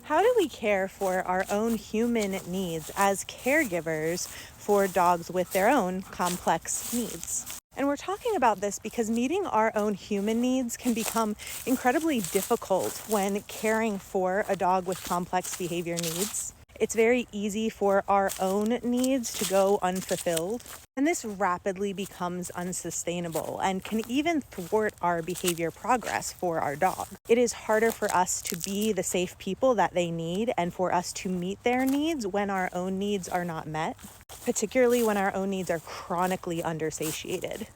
How do we care for our own human needs as caregivers for dogs with their own complex needs? And we're talking about this because meeting our own human needs can become incredibly difficult when caring for a dog with complex behavior needs. It's very easy for our own needs to go unfulfilled, and this rapidly becomes unsustainable and can even thwart our behavior progress for our dog. It is harder for us to be the safe people that they need and for us to meet their needs when our own needs are not met, particularly when our own needs are chronically undersatiated.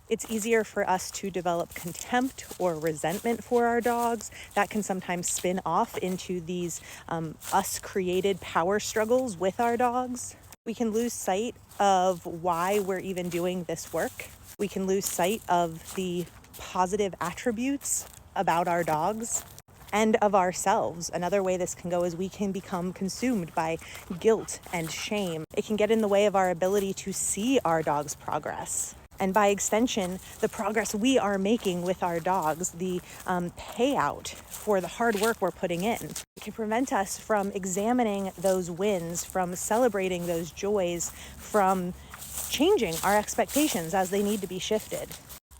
It's easier for us to develop contempt or resentment for our dogs. That can sometimes spin off into these us-created power struggles with our dogs. We can lose sight of why we're even doing this work. We can lose sight of the positive attributes about our dogs and of ourselves. Another way this can go is we can become consumed by guilt and shame. It can get in the way of our ability to see our dog's progress. And by extension, the progress we are making with our dogs, the payout for the hard work we're putting in. It can prevent us from examining those wins, from celebrating those joys, from changing our expectations as they need to be shifted.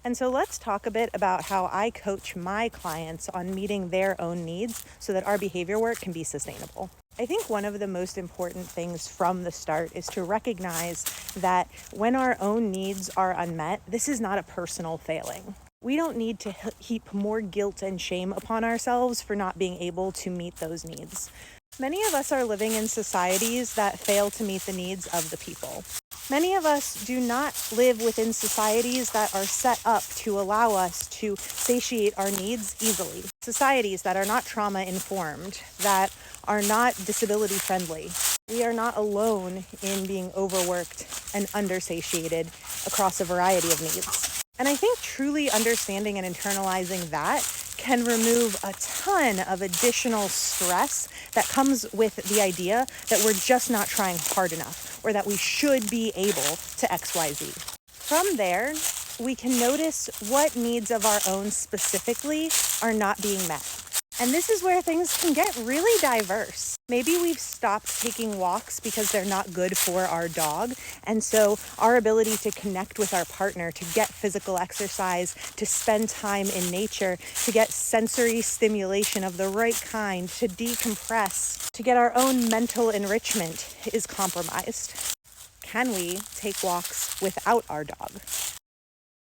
And so let's talk a bit about how I coach my clients on meeting their own needs so that our behavior work can be sustainable. I think one of the most important things from the start is to recognize that when our own needs are unmet, this is not a personal failing. We don't need to heap more guilt and shame upon ourselves for not being able to meet those needs. Many of us are living in societies that fail to meet the needs of the people. Many of us do not live within societies that are set up to allow us to satiate our needs easily. Societies that are not trauma-informed, that are not disability-friendly. We are not alone in being overworked and undersatiated across a variety of needs. And I think truly understanding and internalizing that can remove a ton of additional stress that comes with the idea that we're just not trying hard enough or that we should be able to XYZ. From there, we can notice what needs of our own specifically are not being met. And this is where things can get really diverse. Maybe we've stopped taking walks because they're not good for our dog. And so our ability to connect with our partner, to get physical exercise, to spend time in nature, to get sensory stimulation of the right kind, to decompress, to get our own mental enrichment is compromised. Can we take walks without our dog?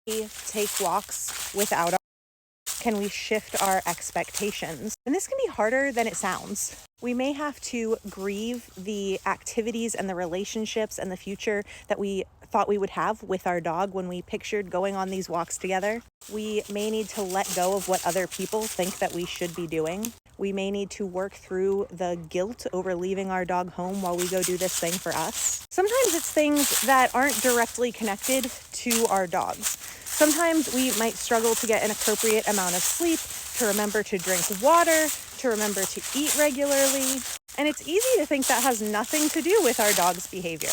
Can we take walks without our Can we shift our expectations? And this can be harder than it sounds. We may have to grieve the activities and the relationships and the future that we thought we would have with our dog when we pictured going on these walks together. We may need to let go of what other people think that we should be doing. We may need to work through the guilt over leaving our dog home while we go do this thing for us. Sometimes it's things that aren't directly connected to our dogs. Sometimes we might struggle to get an appropriate amount of sleep, to remember to drink water, to remember to eat regularly. And it's easy to think that has nothing to do with our dog's behavior.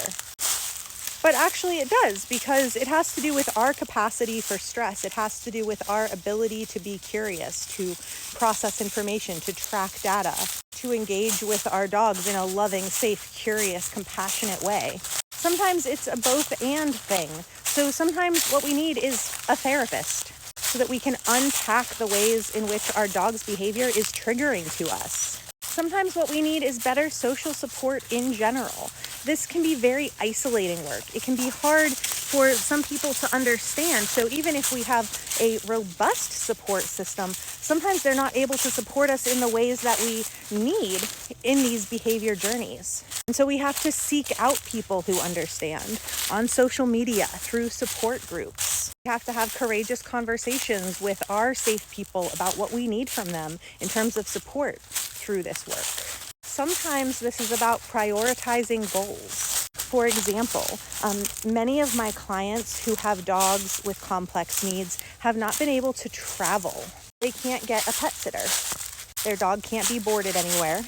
But actually it does, because it has to do with our capacity for stress. It has to do with our ability to be curious, to process information, to track data, to engage with our dogs in a loving, safe, curious, compassionate way. Sometimes it's a both and thing. So sometimes what we need is a therapist so that we can unpack the ways in which our dog's behavior is triggering to us. Sometimes what we need is better social support in general. This can be very isolating work. It can be hard for some people to understand. So even if we have a robust support system, sometimes they're not able to support us in the ways that we need in these behavior journeys. And so we have to seek out people who understand on social media, through support groups. We have to have courageous conversations with our safe people about what we need from them in terms of support through this work. Sometimes this is about prioritizing goals. For example, many of my clients who have dogs with complex needs have not been able to travel. They can't get a pet sitter. Their dog can't be boarded anywhere.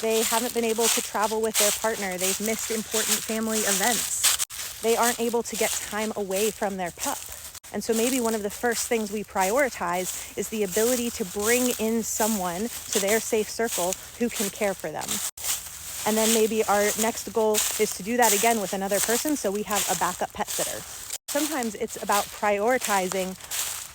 They haven't been able to travel with their partner. They've missed important family events. They aren't able to get time away from their pup. And so maybe one of the first things we prioritize is the ability to bring in someone to their safe circle who can care for them. And then maybe our next goal is to do that again with another person, so we have a backup pet sitter. Sometimes it's about prioritizing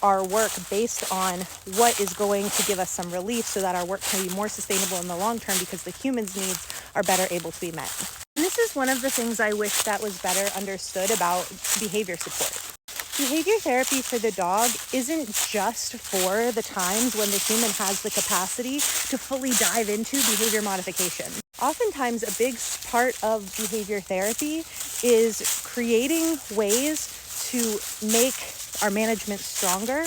our work based on what is going to give us some relief so that our work can be more sustainable in the long term because the human's needs are better able to be met. And this is one of the things I wish that was better understood about behavior support. Behavior therapy for the dog isn't just for the times when the human has the capacity to fully dive into behavior modification. Oftentimes, a big part of behavior therapy is creating ways to make our management stronger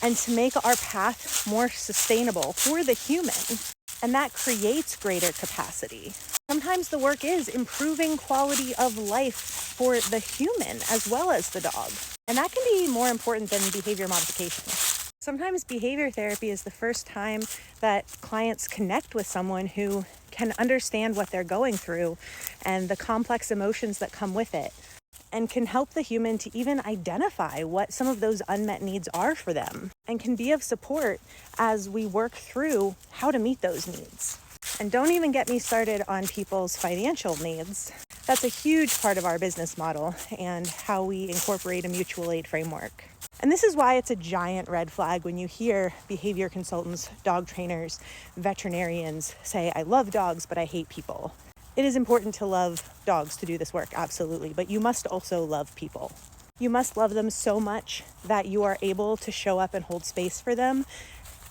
and to make our path more sustainable for the human. And that creates greater capacity. Sometimes the work is improving quality of life for the human as well as the dog. And that can be more important than behavior modification. Sometimes behavior therapy is the first time that clients connect with someone who can understand what they're going through and the complex emotions that come with it, and can help the human to even identify what some of those unmet needs are for them, and can be of support as we work through how to meet those needs. And don't even get me started on people's financial needs. That's a huge part of our business model and how we incorporate a mutual aid framework. And this is why it's a giant red flag when you hear behavior consultants, dog trainers, veterinarians say, "I love dogs, but I hate people." It is important to love dogs to do this work, absolutely, but you must also love people. You must love them so much that you are able to show up and hold space for them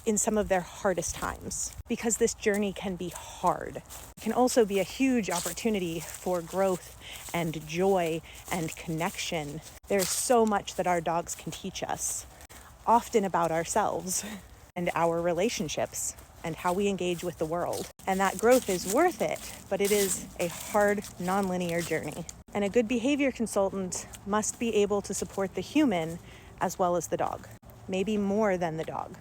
in some of their hardest times, because this journey can be hard. It can also be a huge opportunity for growth and joy and connection. There's so much that our dogs can teach us, often about ourselves and our relationships and how we engage with the world. And that growth is worth it, but it is a hard, non-linear journey. And a good behavior consultant must be able to support the human as well as the dog, maybe more than the dog.